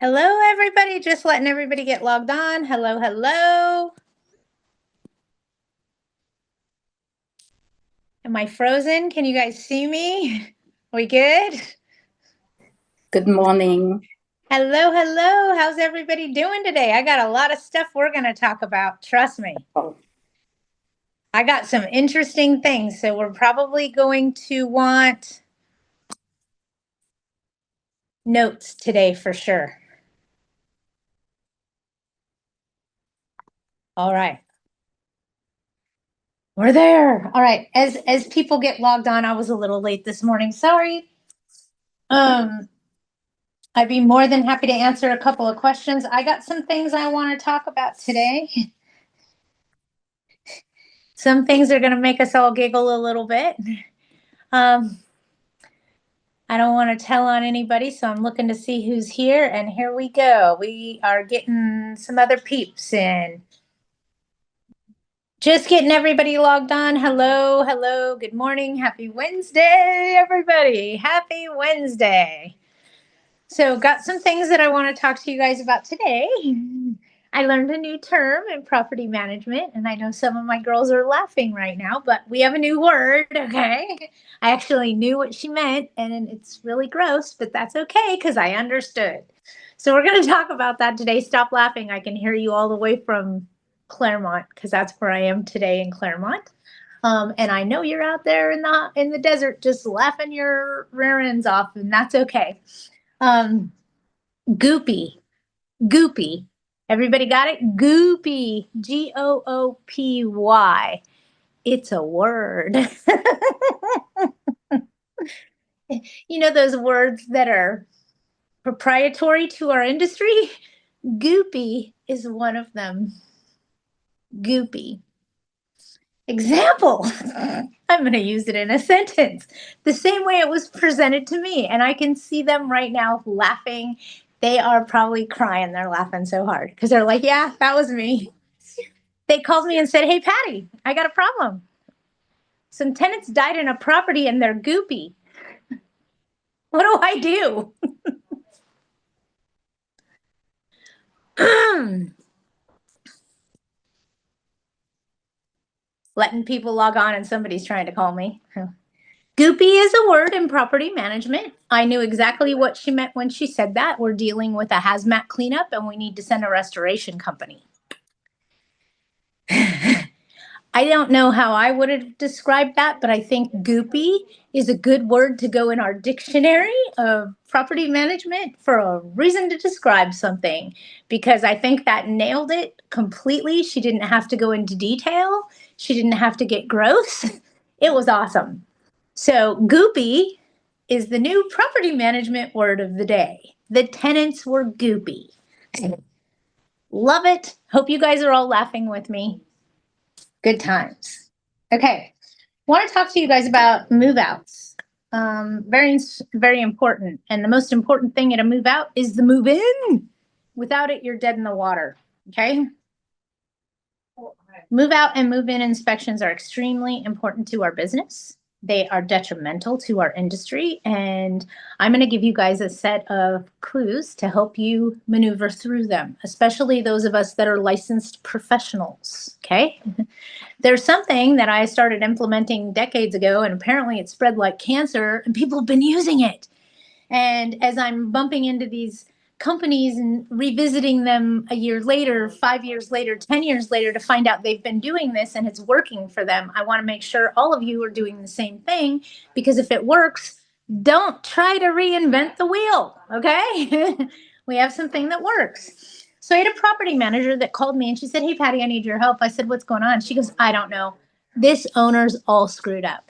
Hello, everybody. Just letting everybody get logged on. Hello, hello. Am I frozen? Can you guys see me? We good? Good morning. Hello, hello. How's everybody doing today? I got a lot of stuff we're going to talk about. Trust me. Oh, I got some interesting things. So we're probably going to want notes today for sure. All right. We're there. All right. As people get logged on, I was a little late this morning. Sorry. I'd be more than happy to answer a couple of questions. I got some things I want to talk about today. Some things are going to make us all giggle a little bit. I don't want to tell on anybody, so I'm looking to see who's here. And here we go. We are getting some other peeps in. Just getting everybody logged on. Hello, hello, good morning. Happy Wednesday, everybody. Happy Wednesday. So, got some things that I want to talk to you guys about today. I learned a new term in property management, and I know some of my girls are laughing right now, but we have a new word, okay? I actually knew what she meant, and it's really gross, but that's okay because I understood. So, we're going to talk about that today. Stop laughing. I can hear you all the way from Claremont because that's where I am today in Claremont. And I know you're out there in the desert just laughing your rear ends off, and that's okay. Um, Goopy, Goopy. Everybody got it? Goopy, Goopy. It's a word. You know those words that are proprietary to our industry? Goopy is one of them. Goopy. Example. I'm going to use it in a sentence the same way it was presented to me. And I can see them right now laughing. They are probably crying. They're laughing so hard because they're like, yeah, that was me. They called me and said, hey, Patty, I got a problem. Some tenants died in a property and they're goopy. What do I do? Letting people log on and somebody's trying to call me. Goopy is a word in property management. I knew exactly what she meant when she said that. We're dealing with a hazmat cleanup and we need to send a restoration company. I don't know how I would have described that, but I think goopy is a good word to go in our dictionary of property management for a reason to describe something, because I think that nailed it completely. She didn't have to go into detail. She didn't have to get gross. It was awesome. So goopy is the new property management word of the day. The tenants were goopy. Love it. Hope you guys are all laughing with me. Good times. Okay. Want to talk to you guys about move outs. Very important. And the most important thing at a move out is the move in. Without it, you're dead in the water. Okay. Move out and move in inspections are extremely important to our business. They are detrimental to our industry. And I'm going to give you guys a set of clues to help you maneuver through them, especially those of us that are licensed professionals. Okay. There's something that I started implementing decades ago, and apparently it spread like cancer, and people have been using it. And as I'm bumping into these companies and revisiting them a year later, 5 years later, 10 years later to find out they've been doing this and it's working for them, I want to make sure all of you are doing the same thing, because if it works, don't try to reinvent the wheel, okay? We have something that works. So I had a property manager that called me and she said, hey, Patty, I need your help. I said, what's going on? She goes, I don't know. This owner's all screwed up.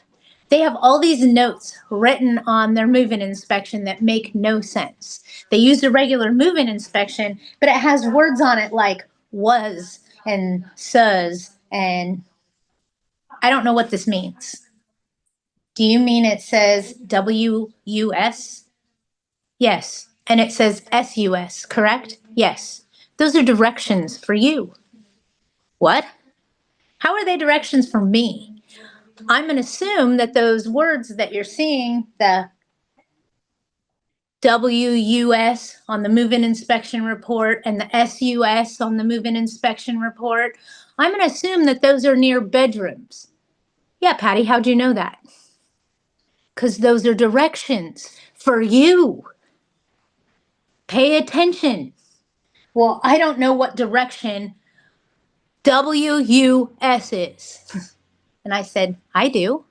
They have all these notes written on their move-in inspection that make no sense. They used a regular move-in inspection, but it has words on it like was and says, and I don't know what this means. Do you mean it says WUS? Yes. And it says SUS, correct? Yes. Those are directions for you. What? How are they directions for me? I'm going to assume that those words that you're seeing, the WUS on the move-in inspection report and the SUS on the move-in inspection report, I'm going to assume that those are near bedrooms. Yeah, Patty, how'd you know that? Because those are directions for you. Pay attention. Well, I don't know what direction WUS is. And I said, I do.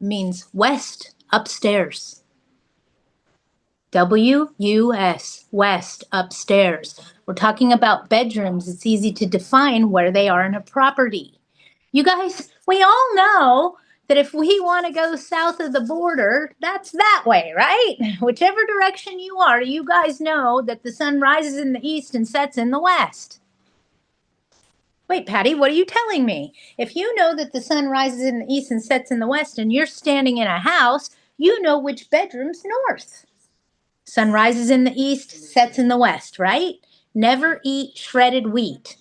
It means west, upstairs. WUS, west, upstairs. We're talking about bedrooms. It's easy to define where they are in a property. You guys, we all know that if we want to go south of the border, that's that way, right? Whichever direction you are, you guys know that the sun rises in the east and sets in the west. Wait, Patty, what are you telling me? If you know that the sun rises in the east and sets in the west and you're standing in a house, you know which bedroom's north. Sun rises in the east, sets in the west, right? Never eat shredded wheat.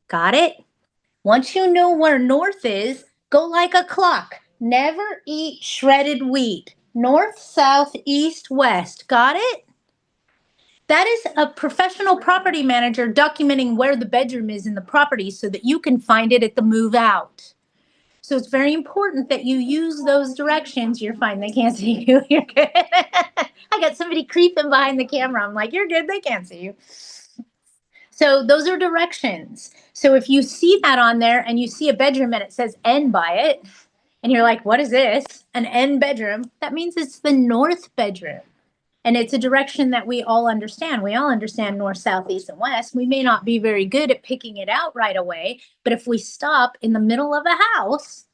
Got it? Once you know where north is, go like a clock. Never eat shredded wheat. North, south, east, west. Got it? That is a professional property manager documenting where the bedroom is in the property so that you can find it at the move out. So it's very important that you use those directions. You're fine. They can't see you. You're good. I got somebody creeping behind the camera. I'm like, you're good. They can't see you. So those are directions. So if you see that on there and you see a bedroom and it says N by it, and you're like, what is this? An N bedroom. That means it's the north bedroom. And it's a direction that we all understand. We all understand north, south, east, and west. We may not be very good at picking it out right away, but if we stop in the middle of a house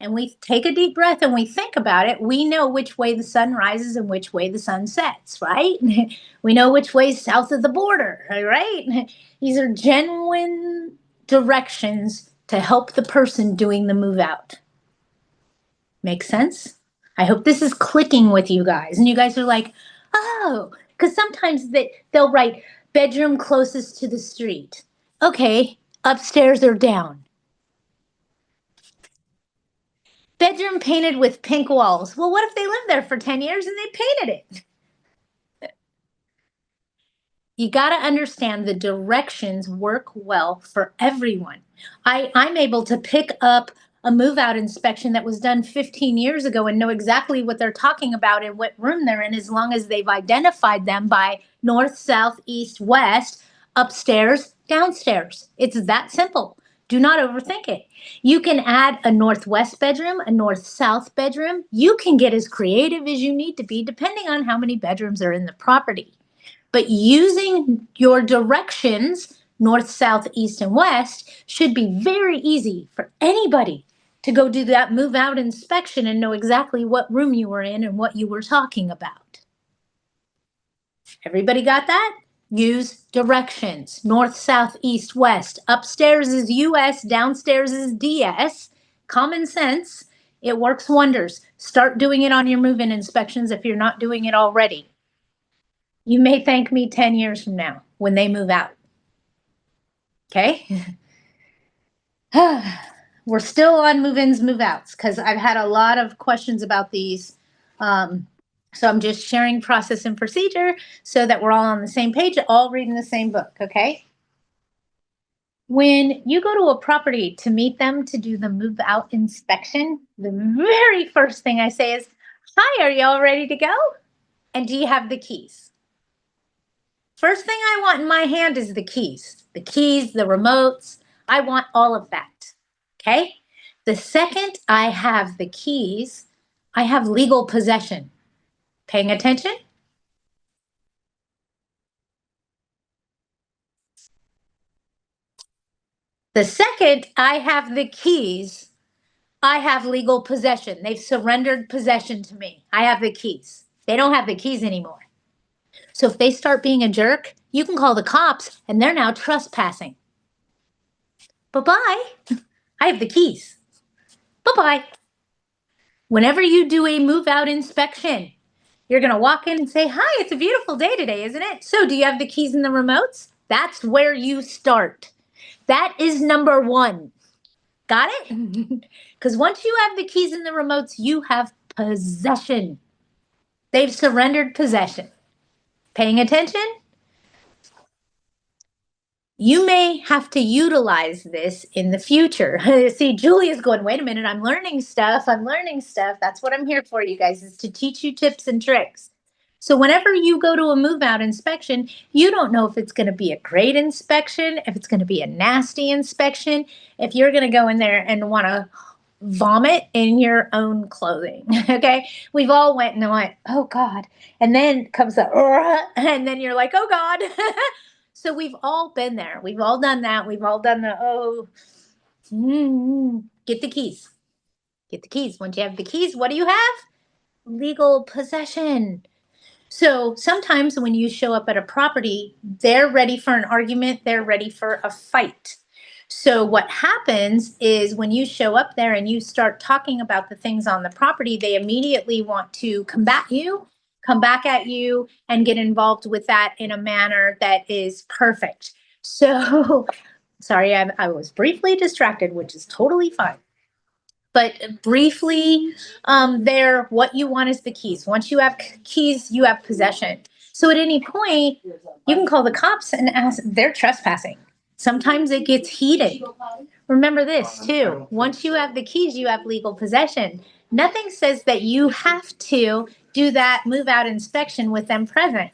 and we take a deep breath and we think about it, we know which way the sun rises and which way the sun sets, right? We know which way is south of the border, right? These are genuine directions to help the person doing the move out. Make sense? I hope this is clicking with you guys. And you guys are like, oh, because sometimes they'll write bedroom closest to the street. Okay, upstairs or down. Bedroom painted with pink walls. Well, what if they lived there for 10 years and they painted it? You got to understand the directions work well for everyone. I'm able to pick up a move out inspection that was done 15 years ago and know exactly what they're talking about and what room they're in as long as they've identified them by north, south, east, west, upstairs, downstairs. It's that simple. Do not overthink it. You can add a northwest bedroom, a north-south bedroom. You can get as creative as you need to be depending on how many bedrooms are in the property. But using your directions, north, south, east, and west, should be very easy for anybody to go do that move out inspection and know exactly what room you were in and what you were talking about. Everybody got that? Use directions. North, south, east, west. Upstairs is US, downstairs is DS. Common sense. It works wonders. Start doing it on your move-in inspections if you're not doing it already. You may thank me 10 years from now when they move out. Okay? We're still on move-ins, move-outs because I've had a lot of questions about these. So I'm just sharing process and procedure so that we're all on the same page, all reading the same book, okay? When you go to a property to meet them to do the move-out inspection, the very first thing I say is, hi, are y'all ready to go? And do you have the keys? First thing I want in my hand is the keys, the remotes. I want all of that, okay? The second I have the keys, I have legal possession. Paying attention? The second I have the keys, I have legal possession. They've surrendered possession to me. I have the keys. They don't have the keys anymore. So if they start being a jerk, you can call the cops and they're now trespassing. Bye-bye. I have the keys. Bye-bye. Whenever you do a move out inspection, you're going to walk in and say, hi, it's a beautiful day today, isn't it? So do you have the keys and the remotes? That's where you start. That is number one. Got it? Because once you have the keys and the remotes, you have possession. They've surrendered possession. Paying attention? You may have to utilize this in the future. See, Julia's going, wait a minute, I'm learning stuff. I'm learning stuff. That's what I'm here for, you guys, is to teach you tips and tricks. So whenever you go to a move out inspection, you don't know if it's going to be a great inspection, if it's going to be a nasty inspection, if you're going to go in there and want to vomit in your own clothing. Okay. We've all went and went, oh God. And then comes the, and then you're like, oh God. So we've all been there. We've all done that. We've all done the, get the keys. Get the keys. Once you have the keys, what do you have? Legal possession. So sometimes when you show up at a property, they're ready for an argument, they're ready for a fight. So what happens is when you show up there and you start talking about the things on the property, they immediately want to combat you, come back at you, and get involved with that in a manner that is perfect. So sorry, I was briefly distracted, which is totally fine. But briefly, there, what you want is the keys. Once you have keys, you have possession. So at any point, you can call the cops and ask, they're trespassing. Sometimes it gets heated. Remember this too. Once you have the keys, you have legal possession. Nothing says that you have to do that move out inspection with them present.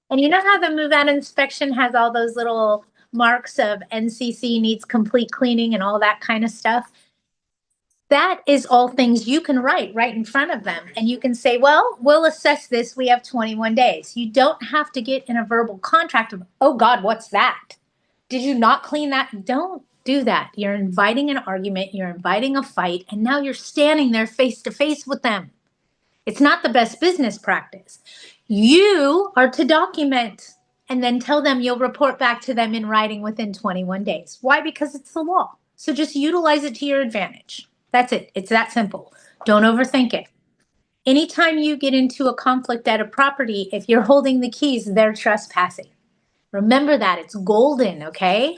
And you know how the move out inspection has all those little marks of NCC needs complete cleaning and all that kind of stuff? That is all things you can write right in front of them. And you can say, well, we'll assess this. We have 21 days. You don't have to get in a verbal contract of, oh God, what's that? Did you not clean that? Don't do that. You're inviting an argument, you're inviting a fight, and now you're standing there face to face with them. It's not the best business practice. You are to document and then tell them you'll report back to them in writing within 21 days. Why? Because it's the law. So just utilize it to your advantage. That's it. It's that simple. Don't overthink it. Anytime you get into a conflict at a property, if you're holding the keys, they're trespassing. Remember that. It's golden, okay?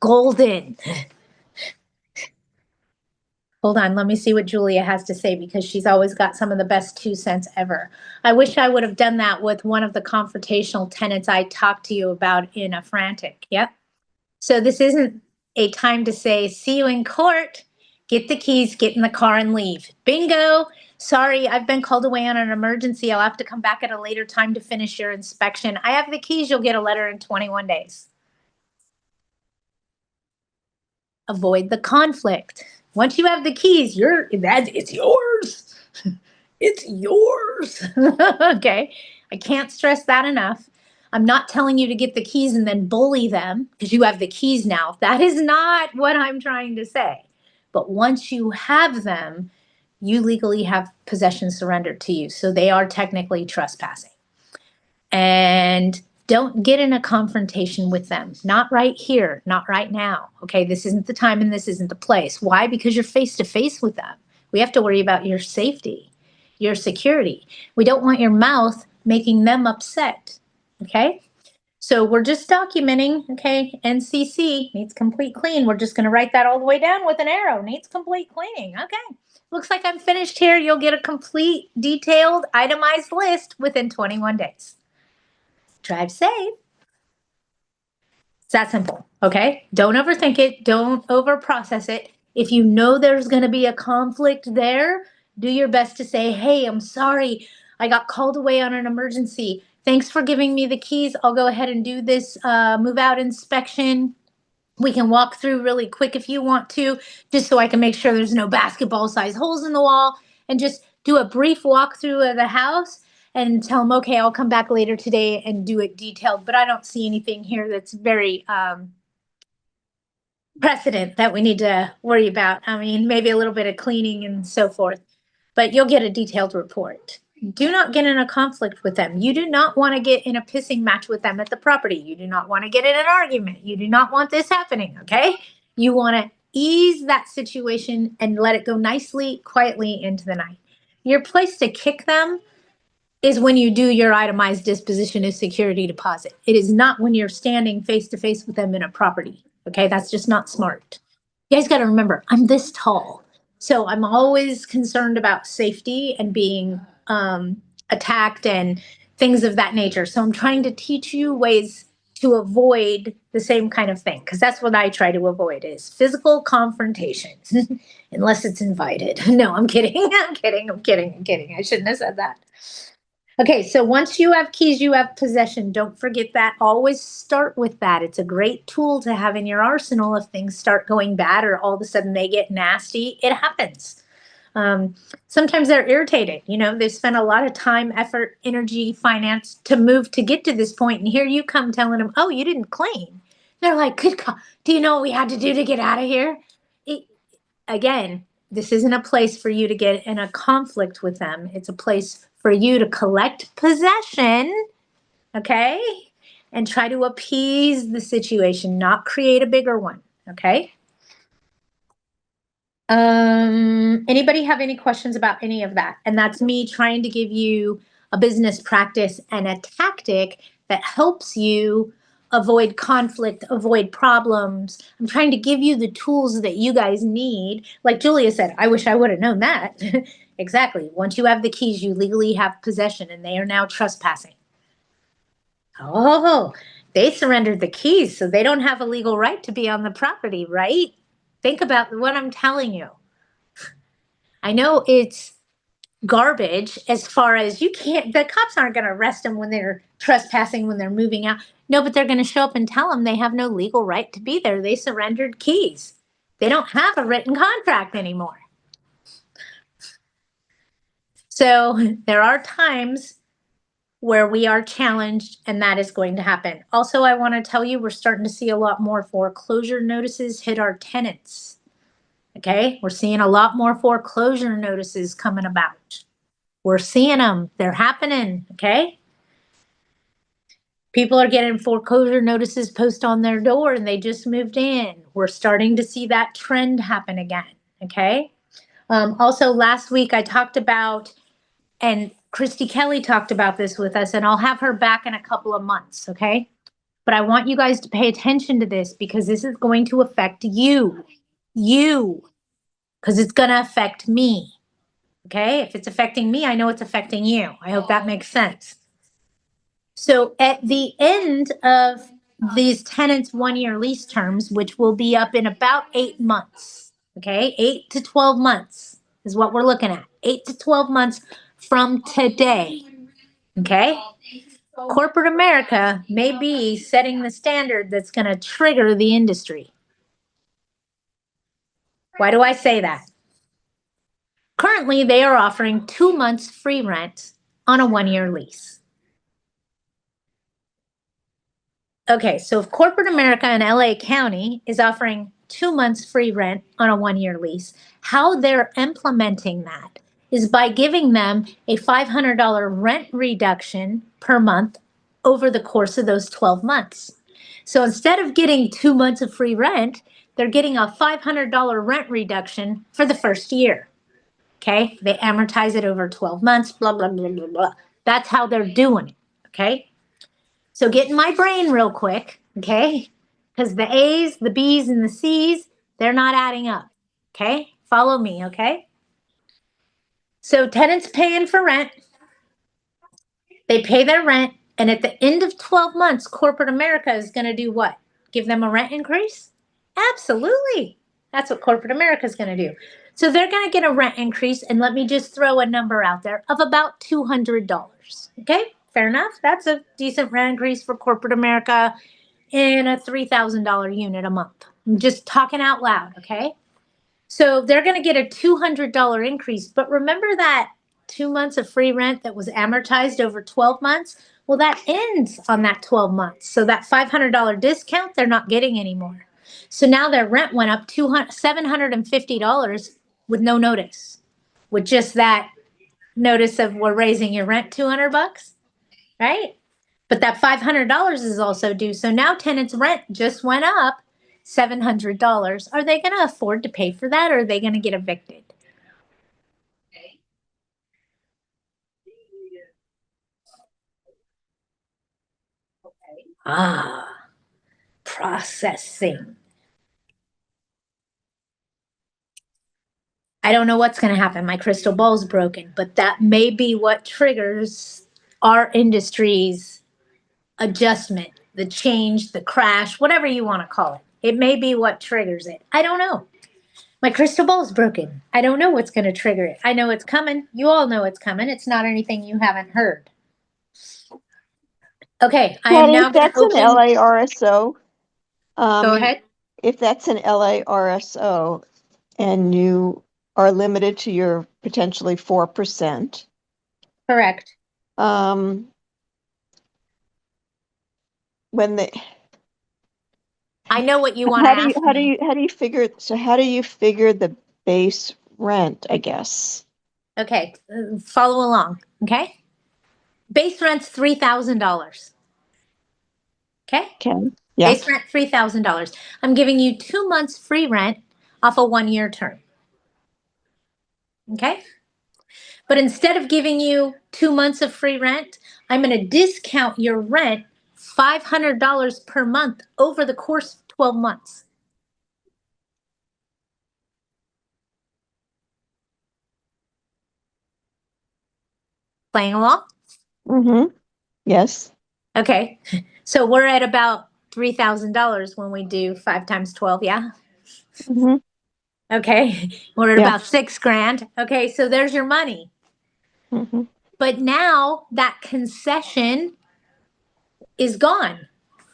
Golden. Hold on, let me see what Julia has to say because she's always got some of the best 2 cents ever. I wish I would have done that with one of the confrontational tenants I talked to you about in a frantic. Yep. So this isn't a time to say, see you in court, get the keys, get in the car and leave. Bingo. Sorry, I've been called away on an emergency. I'll have to come back at a later time to finish your inspection. I have the keys. You'll get a letter in 21 days. Avoid the conflict. Once you have the keys, it's yours. It's yours. Okay. I can't stress that enough. I'm not telling you to get the keys and then bully them because you have the keys now. That is not what I'm trying to say. But once you have them, you legally have possession surrendered to you. So they are technically trespassing. And don't get in a confrontation with them. Not right here, not right now. Okay, this isn't the time and this isn't the place. Why? Because you're face to face with them. We have to worry about your safety, your security. We don't want your mouth making them upset. Okay? So we're just documenting, okay, NCC needs complete clean. We're just going to write that all the way down with an arrow. Needs complete cleaning. Okay. Looks like I'm finished here. You'll get a complete, detailed, itemized list within 21 days. Drive safe. It's that simple. Okay. Don't overthink it. Don't over process it. If you know there's going to be a conflict there, do your best to say, hey, I'm sorry. I got called away on an emergency. Thanks for giving me the keys. I'll go ahead and do this move out inspection. We can walk through really quick if you want to, just so I can make sure there's no basketball size holes in the wall, and just do a brief walkthrough of the house and tell them, okay, I'll come back later today and do it detailed. But I don't see anything here that's very precedent that we need to worry about. I mean, maybe a little bit of cleaning and so forth, but you'll get a detailed report. Do not get in a conflict with them. You do not want to get in a pissing match with them at the property. You do not want to get in an argument. You do not want this happening, okay? You want to ease that situation and let it go nicely, quietly into the night. Your place to kick them is when you do your itemized disposition of security deposit. It is not when you're standing face to face with them in a property. Okay, that's just not smart. You guys got to remember, I'm this tall. So I'm always concerned about safety and being attacked and things of that nature. So I'm trying to teach you ways to avoid the same kind of thing, because that's what I try to avoid is physical confrontations, unless it's invited. No, I'm kidding. I'm kidding. I'm kidding. I'm kidding. I shouldn't have said that. Okay, so once you have keys, you have possession. Don't forget that. Always start with that. It's a great tool to have in your arsenal if things start going bad or all of a sudden they get nasty. It happens. Um, Sometimes they're irritated. You know, they spent a lot of time, effort, energy, finance to move to get to this point, and here you come telling them, "Oh, you didn't clean." They're like, "Good God, do you know what we had to do to get out of here?" It, again, this isn't a place for you to get in a conflict with them. It's a place for you to collect possession, okay, and try to appease the situation, not create a bigger one, okay? Anybody have any questions about any of that? And that's me trying to give you a business practice and a tactic that helps you avoid conflict, avoid problems. I'm trying to give you the tools that you guys need. Like Julia said, I wish I would have known that. Exactly. Once you have the keys, you legally have possession and they are now trespassing. Oh, they surrendered the keys, so they don't have a legal right to be on the property, right? Think about what I'm telling you. I know it's garbage as far as you can't, the cops aren't going to arrest them when they're trespassing, when they're moving out. No, but they're going to show up and tell them they have no legal right to be there. They surrendered keys. They don't have a written contract anymore. So there are times where we are challenged, and that is going to happen. Also, I want to tell you, we're starting to see a lot more foreclosure notices hit our tenants. Okay, we're seeing a lot more foreclosure notices coming about. We're seeing them, they're happening. Okay, people are getting foreclosure notices posted on their door and they just moved in. We're starting to see that trend happen again. Okay, also last week I talked about, and Christy Kelly talked about this with us, and I'll have her back in a couple of months. Okay, but I want you guys to pay attention to this because this is going to affect you, because it's going to affect me. Okay, if it's affecting me, I know it's affecting you. I hope that makes sense. So at the end of these tenants' 1 year lease terms, which will be up in about 8 months, okay, 8 to 12 months is what we're looking at. 8 to 12 months from today, okay? Corporate America may be setting the standard that's going to trigger the industry. Why do I say that? Currently, they are offering 2 months free rent on a 1 year lease. Okay, so if corporate America in LA County is offering 2 months free rent on a 1 year lease, how they're implementing that is by giving them a $500 rent reduction per month over the course of those 12 months. So instead of getting 2 months of free rent, they're getting a $500 rent reduction for the first year. Okay, they amortize it over 12 months, blah, blah, blah, blah, blah. That's how they're doing it. Okay. So get in my brain real quick, okay? Because the A's, the B's, and the C's, they're not adding up, okay? Follow me, okay? So tenants paying for rent, they pay their rent, and at the end of 12 months, corporate America is going to do what? Give them a rent increase? Absolutely. That's what corporate America is going to do. So they're going to get a rent increase, and let me just throw a number out there of about $200, okay? Fair enough. That's a decent rent increase for corporate America in a $3,000 unit a month. I'm just talking out loud, okay? So they're going to get a $200 increase. But remember that 2 months of free rent that was amortized over 12 months? Well, that ends on that 12 months. So that $500 discount, they're not getting anymore. So now their rent went up $750 with no notice, with just that notice of we're raising your rent $200, right? But that $500 is also due. So now tenants' rent just went up $700. Are they going to afford to pay for that, or are they going to get evicted? Ah, processing. I don't know what's going to happen. My crystal ball's broken, but that may be what triggers our industry's adjustment, the change, the crash, whatever you want to call it. It may be what triggers it. I don't know. My crystal ball's broken. I don't know what's going to trigger it. I know it's coming. You all know it's coming. It's not anything you haven't heard. Okay, I am Patty, now if going that's to an open. LARSO, Go ahead. if that's an LARSO and you are limited to your potentially 4%, Correct. when the I know what you want to ask me. how do you figure the base rent, I guess? Okay, follow along. Okay, base rent's $3,000. Okay, Okay. Yeah. base rent $3,000. I'm giving you 2 months free rent off a 1-year term. Okay, but instead of giving you 2 months of free rent, I'm going to discount your rent $500 per month over the course of 12 months. Playing along? Mm-hmm. Yes. Okay, so we're at about $3,000 when we do 5 times 12, yeah? Mm-hmm. Okay, we're at Yeah. about $6,000. Okay, so there's your money. Mm-hmm. But now that concession is gone.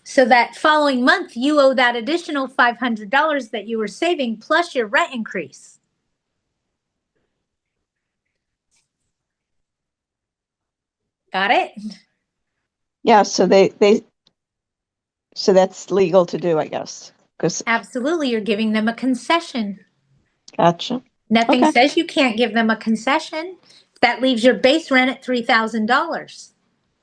So that following month, you owe that additional $500 that you were saving plus your rent increase. Got it? Yeah. So so that's legal to do, I guess. Absolutely. You're giving them a concession. Gotcha. Nothing Okay. says you can't give them a concession. That leaves your base rent at $3,000.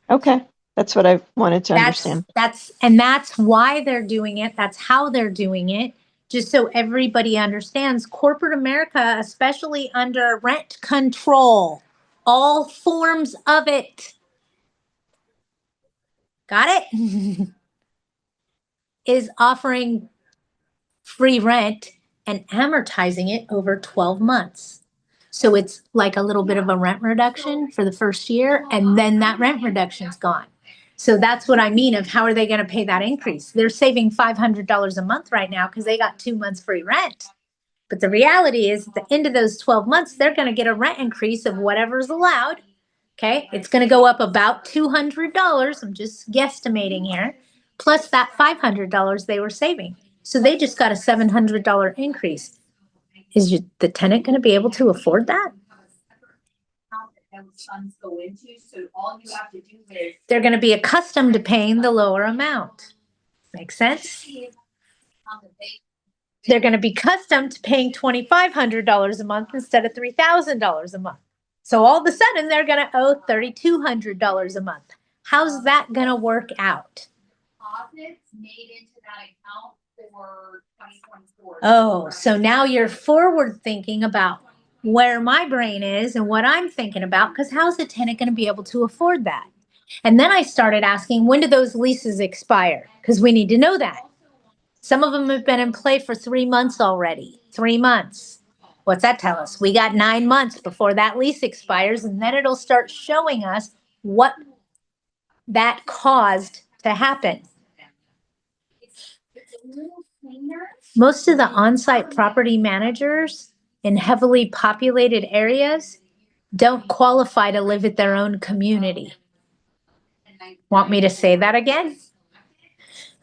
Okay. That's what I wanted to understand. That's why they're doing it. That's how they're doing it. Just so everybody understands, corporate America, especially under rent control, all forms of it. Got it? Is offering free rent and amortizing it over 12 months. So it's like a little bit of a rent reduction for the first year, and then that rent reduction's gone. So that's what I mean of how are they going to pay that increase? They're saving $500 a month right now because they got 2 months free rent. But the reality is at the end of those 12 months, they're going to get a rent increase of whatever's allowed. Okay. It's going to go up about $200. I'm just guesstimating here, plus that $500 they were saving. So they just got a $700 increase. Is the tenant going to be able to afford that? They're going to be accustomed to paying the lower amount. Make sense? They're going to be accustomed to paying $2,500 a month instead of $3,000 a month. So all of a sudden, they're going to owe $3,200 a month. How's that going to work out? Made into that account for 2024. Oh, so now you're forward thinking about where my brain is and what I'm thinking about, because how's a tenant going to be able to afford that? And then I started asking, when do those leases expire? Because we need to know that. Some of them have been in play for 3 months already. 3 months. What's that tell us? We got 9 months before that lease expires, and then it'll start showing us what that caused to happen. Most of the on-site property managers in heavily populated areas don't qualify to live at their own community. Want me to say that again?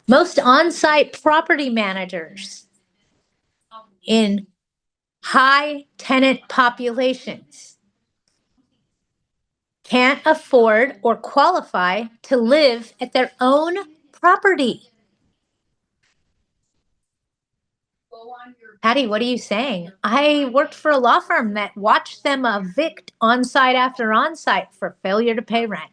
Most on-site property managers in high tenant populations can't afford or qualify to live at their own property. Patty, what are you saying? I worked for a law firm that watched them evict on-site after on-site for failure to pay rent.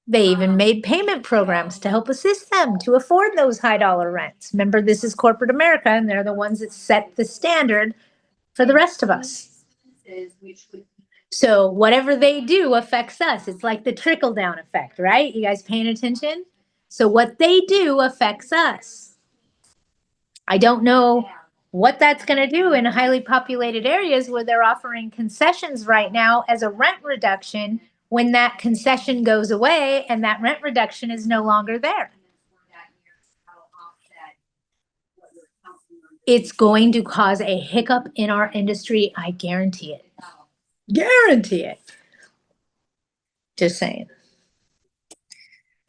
They even made payment programs to help assist them to afford those high dollar rents. Remember, this is corporate America, and they're the ones that set the standard for the rest of us. So whatever they do affects us. It's like the trickle down effect, right? You guys paying attention? So what they do affects us. I don't know what that's going to do in highly populated areas where they're offering concessions right now as a rent reduction when that concession goes away and that rent reduction is no longer there. It's going to cause a hiccup in our industry. I guarantee it. Guarantee it. Just saying.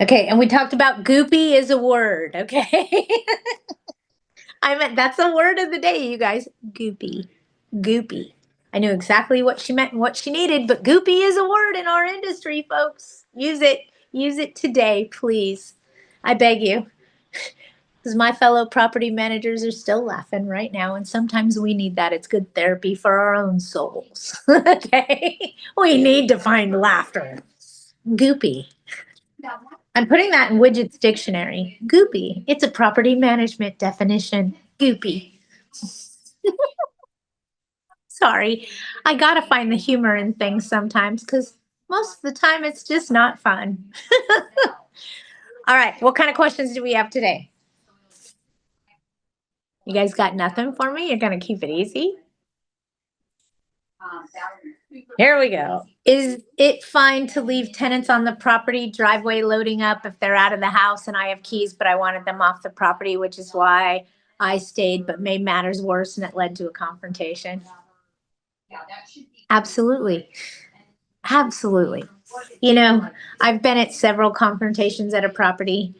Okay, and we talked about goopy is a word, okay? I meant that's a word of the day, you guys. Goopy. Goopy. I knew exactly what she meant and what she needed, but goopy is a word in our industry, folks. Use it. Use it today, please. I beg you. Because my fellow property managers are still laughing right now, and sometimes we need that. It's good therapy for our own souls. Okay? We need to find laughter. Goopy. I'm putting that in Widget's dictionary. Goopy. It's a property management definition. Goopy. Sorry. I gotta find the humor in things sometimes because most of the time it's just not fun. All right. What kind of questions do we have today? You guys got nothing for me? You're gonna keep it easy? Here we go. Is it fine to leave tenants on the property, driveway loading up if they're out of the house and I have keys, but I wanted them off the property, which is why I stayed, but made matters worse and it led to a confrontation? Absolutely. Absolutely. You know, I've been at several confrontations at a property.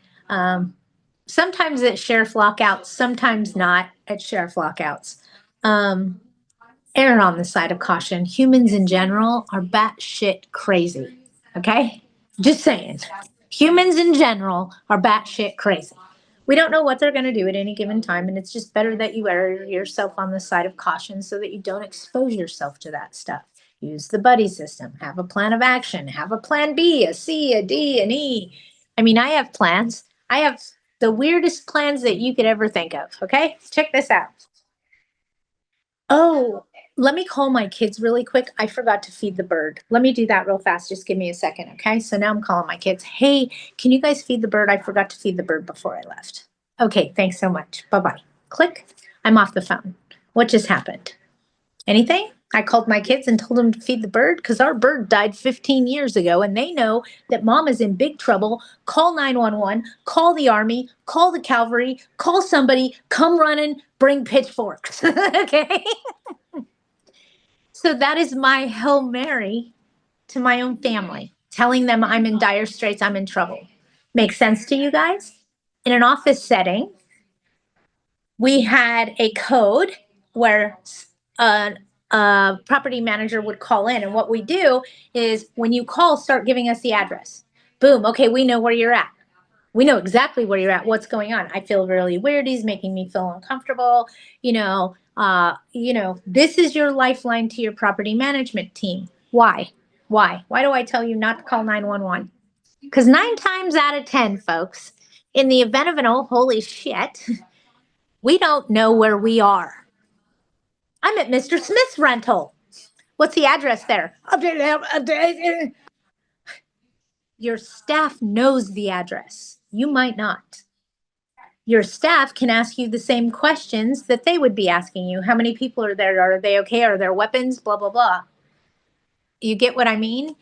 Sometimes at sheriff lockouts, sometimes not at sheriff lockouts. Err on the side of caution. Humans in general are batshit crazy. Okay? Just saying. Humans in general are batshit crazy. We don't know what they're going to do at any given time, and it's just better that you err yourself on the side of caution so that you don't expose yourself to that stuff. Use the buddy system. Have a plan of action. Have a plan B, a C, a D, an E. I mean, I have plans. I have the weirdest plans that you could ever think of. Okay? Check this out. Oh, let me call my kids really quick. I forgot to feed the bird. Let me do that real fast. Just give me a second, okay? So now I'm calling my kids. Hey, can you guys feed the bird? I forgot to feed the bird before I left. Okay, thanks so much. Bye-bye. Click. I'm off the phone. What just happened? Anything? I called my kids and told them to feed the bird because our bird died 15 years ago and they know that mom is in big trouble. Call 911, call the army, call the cavalry, call somebody, come running, bring pitchforks. Okay? So that is my Hail Mary to my own family, telling them I'm in dire straits, I'm in trouble. Make sense to you guys? In an office setting, we had a code where a property manager would call in. And what we do is when you call, start giving us the address. Boom. Okay, we know where you're at. We know exactly where you're at, what's going on. I feel really weird. He's making me feel uncomfortable. This is your lifeline to your property management team. Why? Why? Why do I tell you not to call 911? Because 9 times out of 10, folks, in the event of an oh, holy shit, we don't know where we are. I'm at Mr. Smith's rental. What's the address there? Your staff knows the address. You might not. Your staff can ask you the same questions that they would be asking you. How many people are there? Are they okay? Are there weapons? Blah, blah, blah. You get what I mean?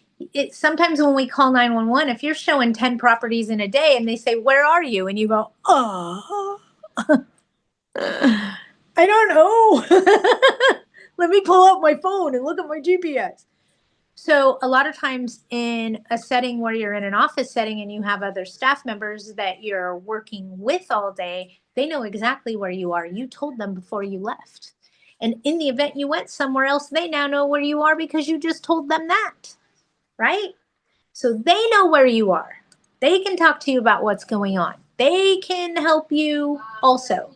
Sometimes when we call 911, if you're showing 10 properties in a day and they say, where are you? And you go, oh, I don't know. Let me pull out my phone and look at my GPS. So a lot of times in a setting where you're in an office setting and you have other staff members that you're working with all day, they know exactly where you are. You told them before you left. And in the event you went somewhere else, they now know where you are because you just told them that, right? So they know where you are. They can talk to you about what's going on. They can help you also.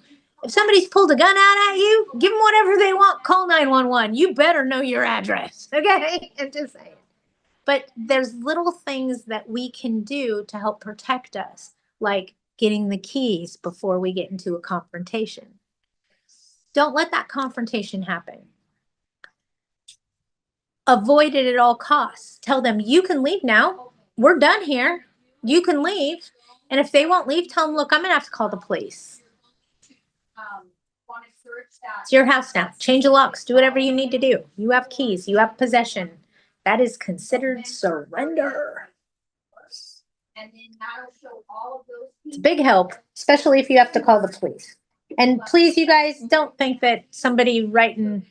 If somebody's pulled a gun out at you, give them whatever they want. Call 911. You better know your address. Okay? I'm just saying. But there's little things that we can do to help protect us, like getting the keys before we get into a confrontation. Don't let that confrontation happen. Avoid it at all costs. Tell them, you can leave now. We're done here. You can leave. And if they won't leave, tell them, look, I'm going to have to call the police. It's your house now. Change the locks. Do whatever you need to do. You have keys. You have possession. That is considered surrender. It's a big help, especially if you have to call the police. And please, you guys, don't think that somebody writing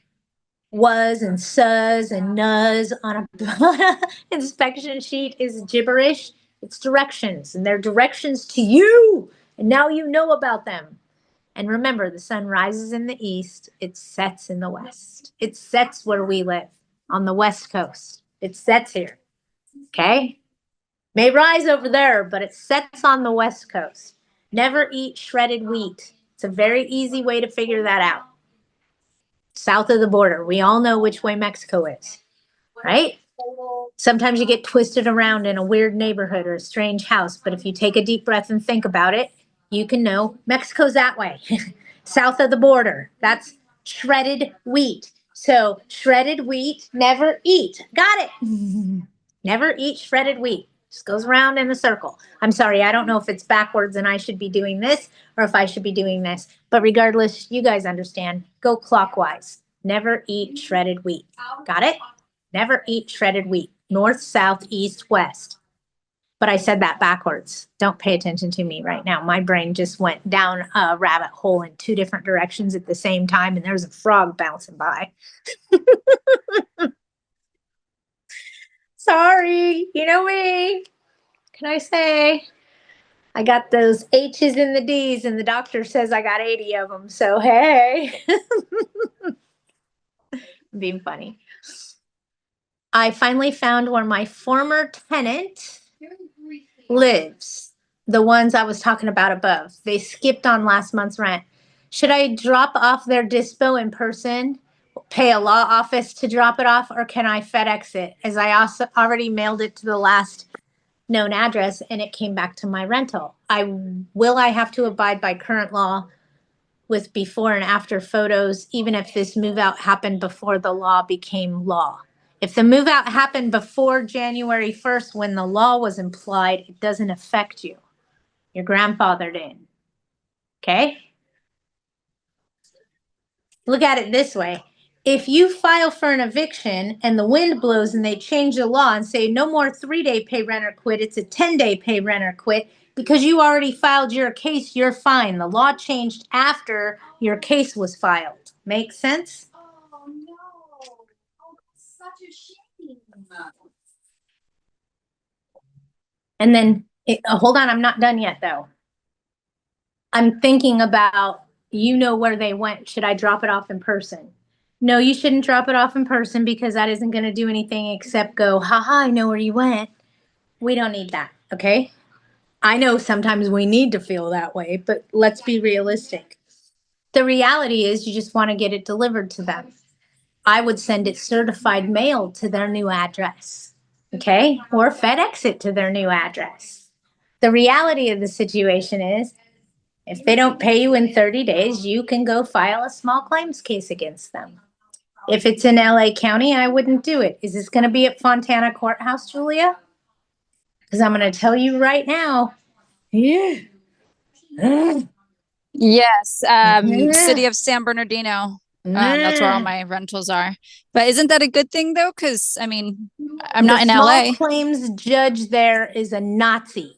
was and says and does on a inspection sheet is gibberish. It's directions, and they're directions to you. And now you know about them. And remember, the sun rises in the east, it sets in the west. It sets where we live on the West Coast. It sets here. Okay? May rise over there, but it sets on the West Coast. Never eat shredded wheat. It's a very easy way to figure that out. South of the border. We all know which way Mexico is, right? Sometimes you get twisted around in a weird neighborhood or a strange house, but if you take a deep breath and think about it, you can know Mexico's that way. South of the border. That's shredded wheat. So shredded wheat, never eat. Got it. Never eat shredded wheat. Just goes around in a circle. I'm sorry, I don't know if it's backwards and I should be doing this or if I should be doing this. But regardless, you guys understand. Go clockwise. Never eat shredded wheat. Got it? Never eat shredded wheat. North, south, east, west. But I said that backwards. Don't pay attention to me right now. My brain just went down a rabbit hole in two different directions at the same time, and there's a frog bouncing by. Sorry, you know me. Can I say? I got those H's and the D's, and the doctor says I got 80 of them. So, hey. I'm being funny. I finally found where my former tenant lives. The ones I was talking about above. They skipped on last month's rent. Should I drop off their dispo in person? Pay a law office to drop it off, or can I FedEx it? As I also already mailed it to the last known address and it came back to my rental. I have to abide by current law with before and after photos, even if this move out happened before the law became law. If the move out happened before January 1st when the law was implied, it doesn't affect you. You're grandfathered in. Okay? Look at it this way. If you file for an eviction and the wind blows and they change the law and say no more 3-day pay rent or quit, it's a 10-day pay rent or quit, because you already filed your case, you're fine. The law changed after your case was filed. Make sense? Oh no. Oh, that's such a shame. And then, hold on, I'm not done yet though. I'm thinking about, you know where they went. Should I drop it off in person? No, you shouldn't drop it off in person because that isn't going to do anything except go, haha, I know where you went. We don't need that, okay? I know sometimes we need to feel that way, but let's be realistic. The reality is you just want to get it delivered to them. I would send it certified mail to their new address, okay? Or FedEx it to their new address. The reality of the situation is, if they don't pay you in 30 days, you can go file a small claims case against them. If it's in LA County, I wouldn't do it. Is this going to be at Fontana Courthouse, Julia? Because I'm going to tell you right now. Yeah. Yes, city of San Bernardino. That's where all my rentals are. But isn't that a good thing though? Because I mean, I'm not in The LA. small claims judge there is a Nazi.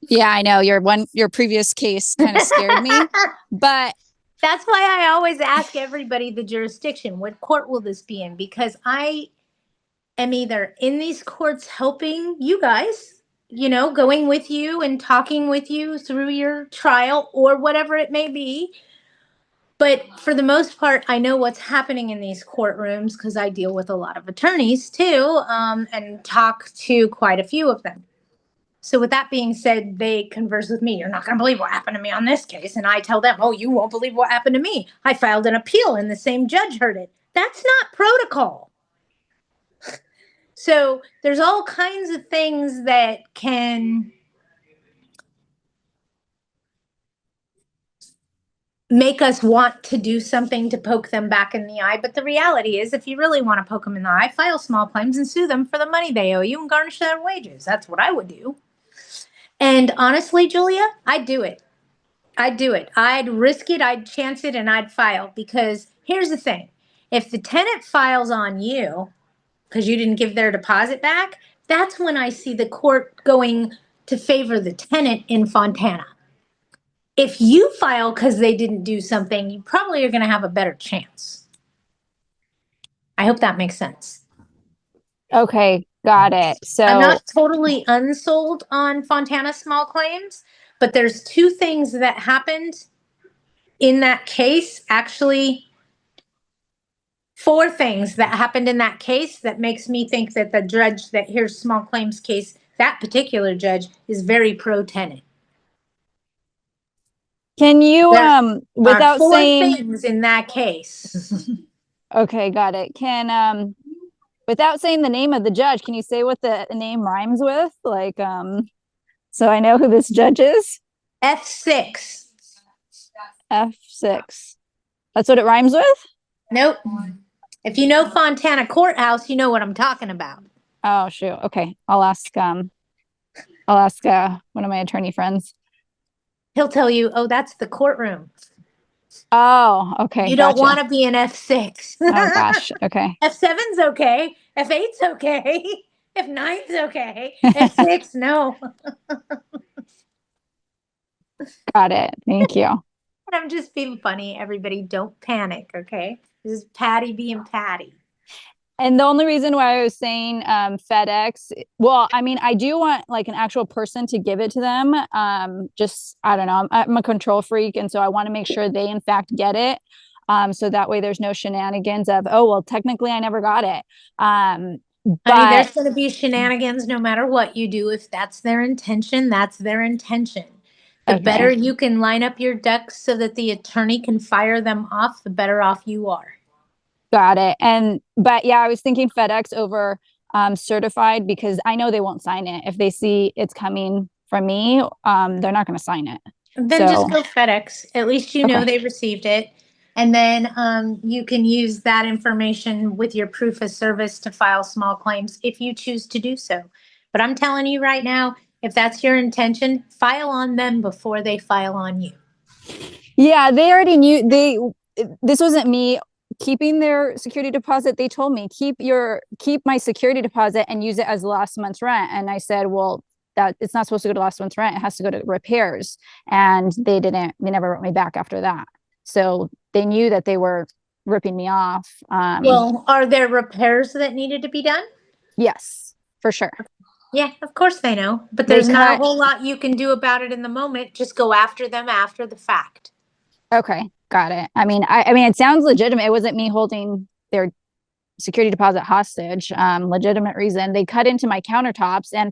Yeah, I know. Your previous case kind of scared me. But that's why I always ask everybody the jurisdiction. What court will this be in? Because I am either in these courts helping you guys, you know, going with you and talking with you through your trial or whatever it may be. But for the most part, I know what's happening in these courtrooms because I deal with a lot of attorneys too, and talk to quite a few of them. So with that being said, they converse with me. You're not going to believe what happened to me on this case. And I tell them, oh, you won't believe what happened to me. I filed an appeal and the same judge heard it. That's not protocol. So there's all kinds of things that can make us want to do something to poke them back in the eye. But the reality is, if you really want to poke them in the eye, file small claims and sue them for the money they owe you and garnish their wages. That's what I would do. And honestly, Julia, I'd do it. I'd do it. I'd risk it, I'd chance it, and I'd file, because here's the thing. If the tenant files on you because you didn't give their deposit back, that's when I see the court going to favor the tenant in Fontana. If you file because they didn't do something, you probably are going to have a better chance. I hope that makes sense. Okay, got it. So I'm not totally unsold on Fontana small claims, but there's two things that happened in that case. Actually, four things that happened in that case that makes me think that the judge that hears small claims case, that particular judge, is very pro tenant. can you There are without four saying things in that case. okay, got it. Can without saying the name of the judge, can you say what the name rhymes with? Like so I know who this judge is. F6. F6. That's what it rhymes with? Nope. If you know Fontana Courthouse, you know what I'm talking about. Oh shoot. Okay. I'll ask one of my attorney friends. He'll tell you, oh, that's the courtroom. Oh, okay. You don't Gotcha. want to be an F6. Oh gosh. Okay. F7's okay. F8's okay. F9's okay. F6, no. Got it. Thank you. I'm just being funny. Everybody, don't panic, okay? This is Patty being Patty. And the only reason why I was saying FedEx, well, I mean, I do want like an actual person to give it to them. Just, I don't know, I'm a control freak. And so I want to make sure they in fact get it. So that way there's no shenanigans of, oh, well, technically I never got it. Honey, there's going to be shenanigans no matter what you do. If that's their intention, that's their intention. The Okay. better you can line up your ducks so that the attorney can fire them off, the better off you are. Got it. But yeah, I was thinking FedEx over certified because I know they won't sign it. If they see it's coming from me, they're not going to sign it. Then just go FedEx. At least you know Okay. they received it. And then you can use that information with your proof of service to file small claims if you choose to do so. But I'm telling you right now, if that's your intention, file on them before they file on you. Yeah, they already knew this wasn't me keeping their security deposit. They told me keep my security deposit and use it as last month's rent. And I said, well, that it's not supposed to go to last month's rent. It has to go to repairs. And they never wrote me back after that. So they knew that they were ripping me off. Well, are there repairs that needed to be done? Yes, for sure. Yeah, of course they know. But there's not a whole lot you can do about it in the moment. Just go after them after the fact. Okay, got it. I mean, it sounds legitimate. It wasn't me holding their security deposit hostage. Legitimate reason. They cut into my countertops and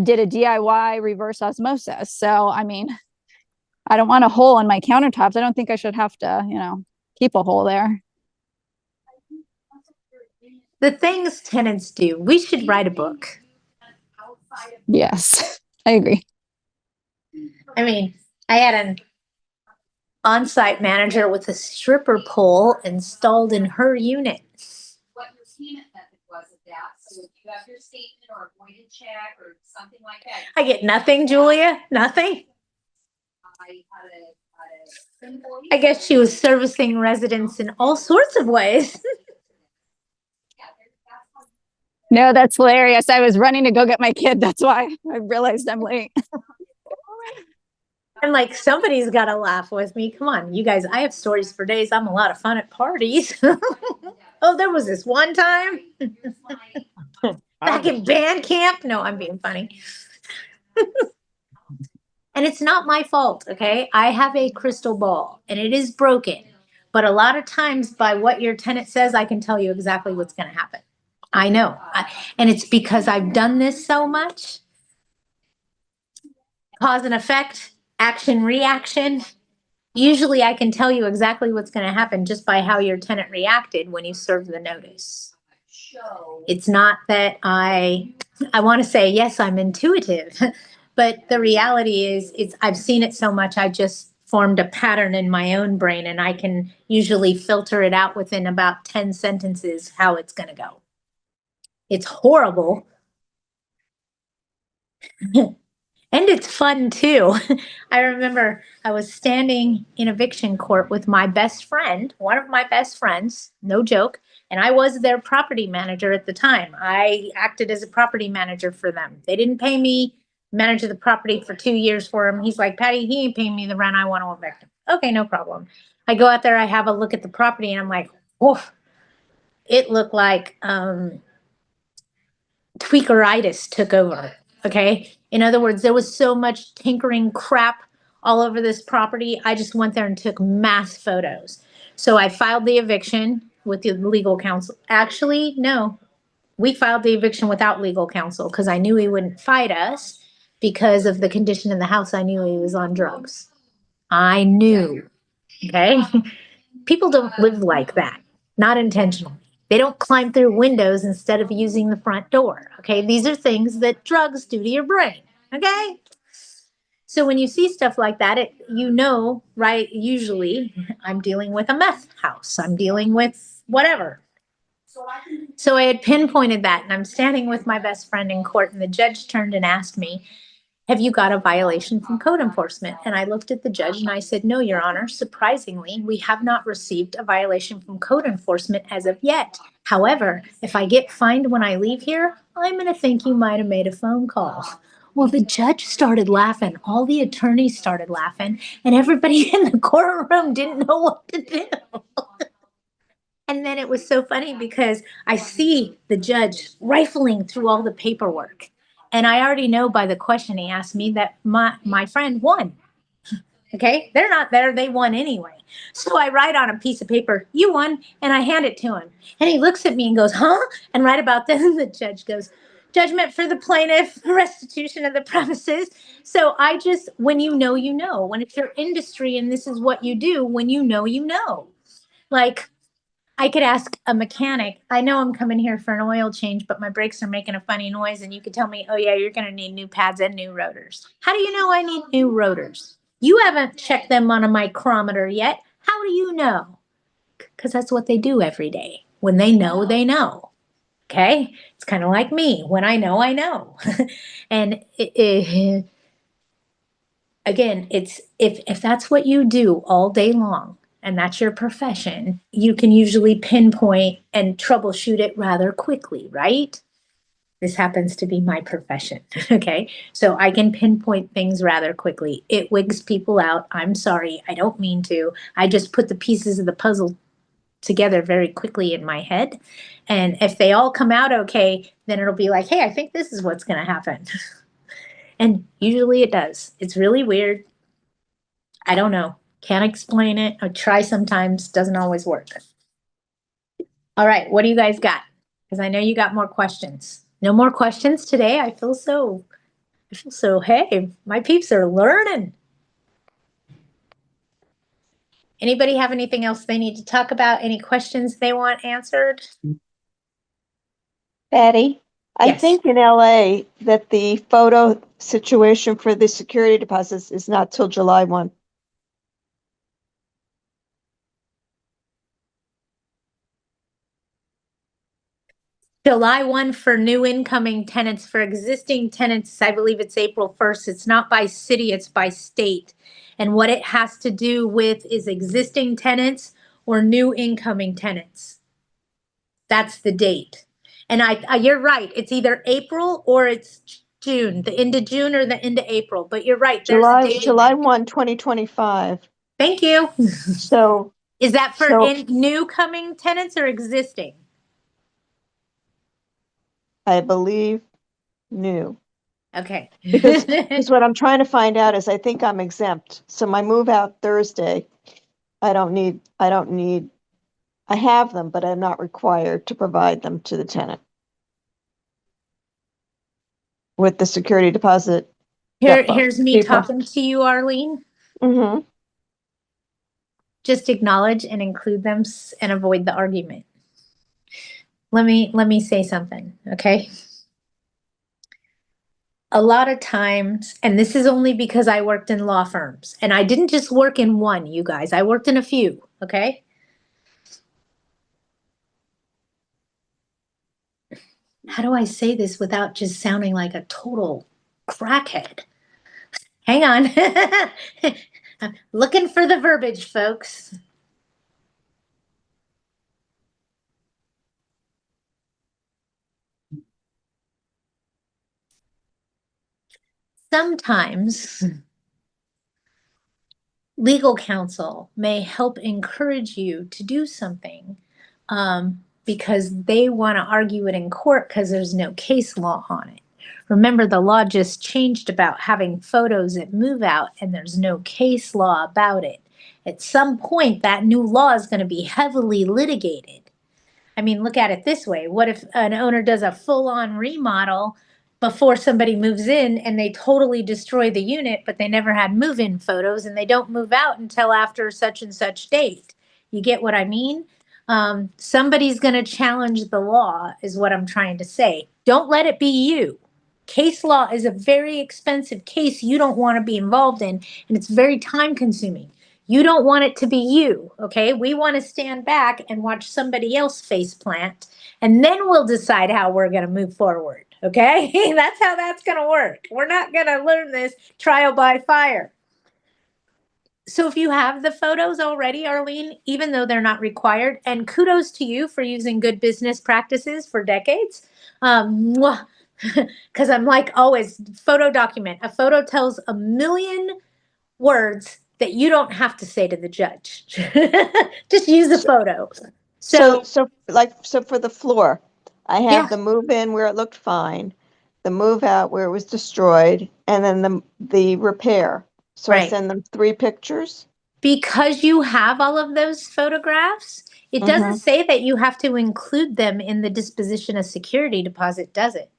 did a DIY reverse osmosis. So, I mean, I don't want a hole in my countertops. I don't think I should have to, keep a hole there. The things tenants do. We should write a book. Yes, I agree. I mean, I had an on-site manager with a stripper pole installed in her unit. What your payment method was of that, so if you have your statement or a voided check or something like that. I get nothing, Julia? Nothing? I guess she was servicing residents in all sorts of ways. No, that's hilarious. I was running to go get my kid. That's why I realized I'm late. I'm like, somebody's got to laugh with me. Come on, you guys, I have stories for days. I'm a lot of fun at parties. Oh, there was this one time back in band camp. No, I'm being funny. And it's not my fault, okay? I have a crystal ball and it is broken. But a lot of times by what your tenant says, I can tell you exactly what's going to happen. I know. And it's because I've done this so much. Cause and effect, action, reaction. Usually I can tell you exactly what's going to happen just by how your tenant reacted when you served the notice. It's not that I want to say, yes, I'm intuitive, but the reality is I've seen it so much. I just formed a pattern in my own brain and I can usually filter it out within about 10 sentences how it's going to go. It's horrible. And it's fun too. I remember I was standing in eviction court with my best friend, one of my best friends, no joke, and I was their property manager at the time. I acted as a property manager for them. They didn't pay me, manage the property for 2 years for him. He's like, Patty, he ain't paying me the rent. I want to evict him. Okay, no problem. I go out there, I have a look at the property, and I'm like, oh, it looked like tweakeritis took over. Okay. In other words, there was so much tinkering crap all over this property. I just went there and took mass photos. So I filed the eviction with the legal counsel. Actually, no, we filed the eviction without legal counsel because I knew he wouldn't fight us because of the condition in the house. I knew he was on drugs. I knew. Okay. People don't live like that, not intentionally. They don't climb through windows instead of using the front door. Okay. These are things that drugs do to your brain. Okay. So when you see stuff like that, right? Usually I'm dealing with a meth house, I'm dealing with whatever. So I had pinpointed that, and I'm standing with my best friend in court, and the judge turned and asked me, have you got a violation from code enforcement? And I looked at the judge and I said, no, Your Honor. Surprisingly, we have not received a violation from code enforcement as of yet. However, if I get fined when I leave here, I'm going to think you might have made a phone call. Well, the judge started laughing. All the attorneys started laughing, and everybody in the courtroom didn't know what to do. And then it was so funny because I see the judge rifling through all the paperwork. And I already know by the question he asked me that my friend won. Okay. They're not there. They won anyway. So I write on a piece of paper, you won, and I hand it to him. And he looks at me and goes, huh? And right about then, the judge goes, judgment for the plaintiff, restitution of the premises. So when you know, you know. When it's your industry and this is what you do, when you know, you know. Like, I could ask a mechanic, I know I'm coming here for an oil change, but my brakes are making a funny noise. And you could tell me, oh, yeah, you're going to need new pads and new rotors. How do you know I need new rotors? You haven't checked them on a micrometer yet. How do you know? Because that's what they do every day. When they know, they know. Okay. It's kind of like me. When I know, I know. And again, it's if that's what you do all day long, and that's your profession, you can usually pinpoint and troubleshoot it rather quickly, right? This happens to be my profession. Okay. So I can pinpoint things rather quickly. It wigs people out. I'm sorry. I don't mean to. I just put the pieces of the puzzle together very quickly in my head. And if they all come out okay, then it'll be like, hey, I think this is what's going to happen. And usually it does. It's really weird. I don't know. Can't explain it. I try sometimes, doesn't always work. All right, what do you guys got? Because I know you got more questions. No more questions today. I feel so, hey, my peeps are learning. Anybody have anything else they need to talk about? Any questions they want answered? Patty, I Yes. think in LA that the photo situation for the security deposits is not till July 1. July 1 for new incoming tenants. For existing tenants, I believe it's April 1st. It's not by city, it's by state. And what it has to do with is existing tenants or new incoming tenants. That's the date. And you're right. It's either April or it's June, the end of June or the end of April. But you're right. There's a date. July 1, 2025. Thank you. So Is that for So- new coming tenants or existing? I believe new. Okay. Because what I'm trying to find out is I think I'm exempt. So my move out Thursday, I have them, but I'm not required to provide them to the tenant. With the security deposit. Here's me people. talking to you, Arlene. Mm-hmm. Just acknowledge and include them and avoid the argument. Let me say something, okay? A lot of times, and this is only because I worked in law firms, and I didn't just work in one, you guys. I worked in a few, okay? How do I say this without just sounding like a total crackhead? Hang on. I'm looking for the verbiage, folks. Sometimes legal counsel may help encourage you to do something because they want to argue it in court because there's no case law on it. Remember, the law just changed about having photos at move out, and there's no case law about it. At some point, that new law is going to be heavily litigated. I mean, look at it this way. What if an owner does a full-on remodel before somebody moves in and they totally destroy the unit, but they never had move-in photos and they don't move out until after such and such date? You get what I mean? Somebody's going to challenge the law, is what I'm trying to say. Don't let it be you. Case law is a very expensive case you don't want to be involved in, and it's very time consuming. You don't want it to be you, okay? We want to stand back and watch somebody else face plant, and then we'll decide how we're going to move forward, okay? That's how that's going to work. We're not going to learn this trial by fire. So if you have the photos already, Arlene, even though they're not required, and kudos to you for using good business practices for decades, because I'm like always, photo document. A photo tells a million words that you don't have to say to the judge. Just use a photo. So for the floor, I have Yeah. the move in where it looked fine, the move out where it was destroyed, and then the repair. So I Right. send them 3 pictures. Because you have all of those photographs, it doesn't Mhm. say that you have to include them in the disposition of security deposit, does it?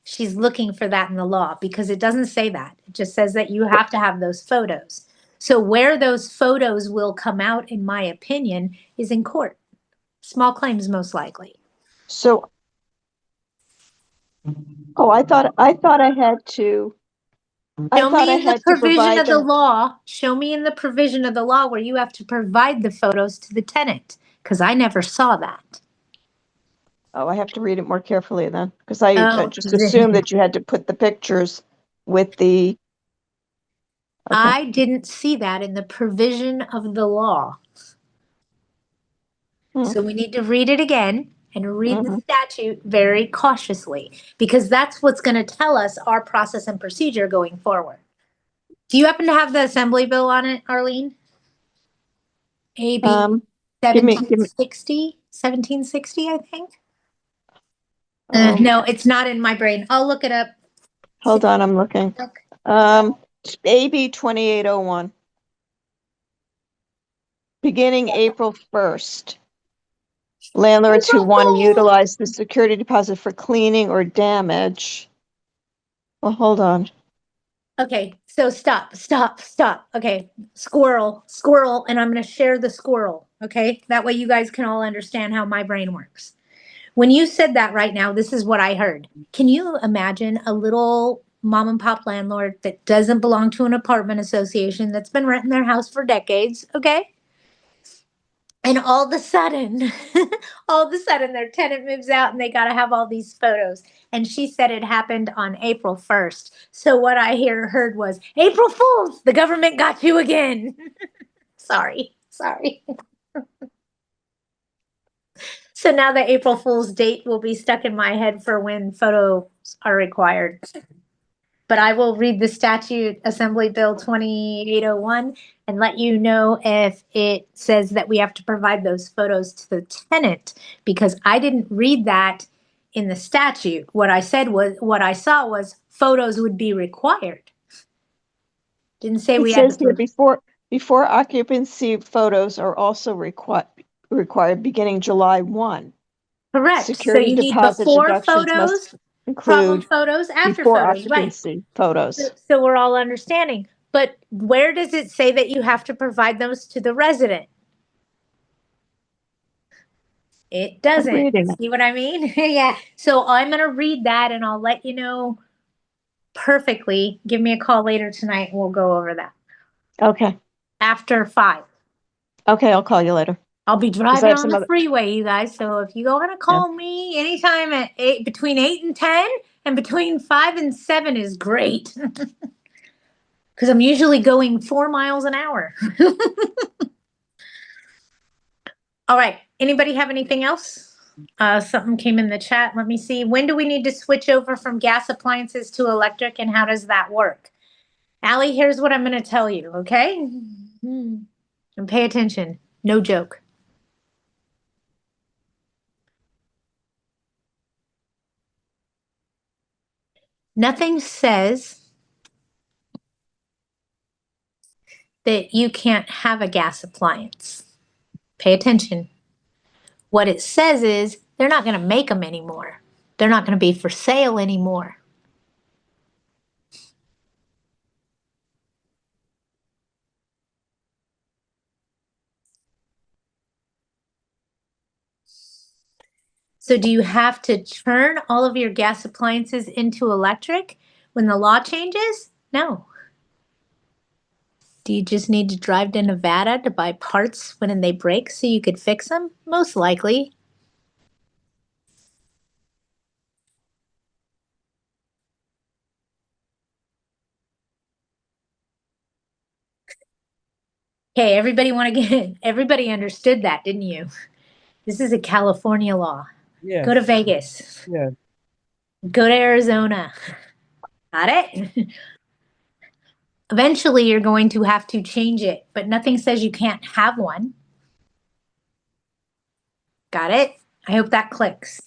She's looking for that in the law because it doesn't say that. It just says that you have to have those photos. So where those photos will come out, in my opinion, is in court. Small claims, most likely. So, I thought I had to. I Show thought me I in the had to provision provide of the them. law. Show me in the provision of the law where you have to provide the photos to the tenant, because I never saw that. Oh, I have to read it more carefully then, because I Oh, just assumed that you had to put the pictures with the. Okay. I didn't see that in the provision of the law. So we need to read it again and read the Mhm. statute very cautiously, because that's what's going to tell us our process and procedure going forward. Do you happen to have the assembly bill on it, Arlene? AB Give me. 1760, I think. Um, No, it's not in my brain. I'll look it up. Hold on, I'm looking. AB 2801. Beginning April 1st. Landlords who want to utilize the security deposit for cleaning or damage. Well, hold on. Okay, so stop. Okay, squirrel, and I'm going to share the squirrel. Okay, that way you guys can all understand how my brain works. When you said that right now, this is what I heard. Can you imagine a little mom and pop landlord that doesn't belong to an apartment association that's been renting their house for decades? Okay. And all of a sudden, their tenant moves out and they got to have all these photos. And she said it happened on April 1st. So what I heard was, April Fools, the government got you again. Sorry. So now the April Fool's date will be stuck in my head for when photos are required. But I will read the statute, Assembly Bill 2801, and let you know if it says that we have to provide those photos to the tenant, because I didn't read that in the statute. What I saw was photos would be required. Didn't say It we had says to. here before occupancy photos are also required beginning July 1. Correct. So Security you need deposit before deductions must photos, problem include photos, after before photos, right? occupancy photos. So we're all understanding. But where does it say that you have to provide those to the resident? It I'm doesn't. reading it. See what I mean? Yeah. So I'm going to read that and I'll let you know perfectly. Give me a call later tonight and we'll go over that. Okay. After 5. Okay, I'll call you later. I'll be 'Cause I driving have on some the other. freeway, you guys. So if you want to call me anytime at between 8 and 10, And between 5 and 7 is great. Because I'm usually going 4 miles an hour. All right. Anybody have anything else? Something came in the chat. Let me see. When do we need to switch over from gas appliances to electric, and how does that work? Allie, here's what I'm going to tell you, okay? And pay attention. No joke. Nothing says that you can't have a gas appliance. Pay attention. What it says is they're not going to make them anymore. They're not going to be for sale anymore. So do you have to turn all of your gas appliances into electric when the law changes? No. Do you just need to drive to Nevada to buy parts when they break so you could fix them? Most likely. Okay, everybody understood that, didn't you? This is a California law. Yeah. Go to Vegas. Yeah. Go to Arizona. Got it? Eventually, you're going to have to change it, but nothing says you can't have one. Got it? I hope that clicks.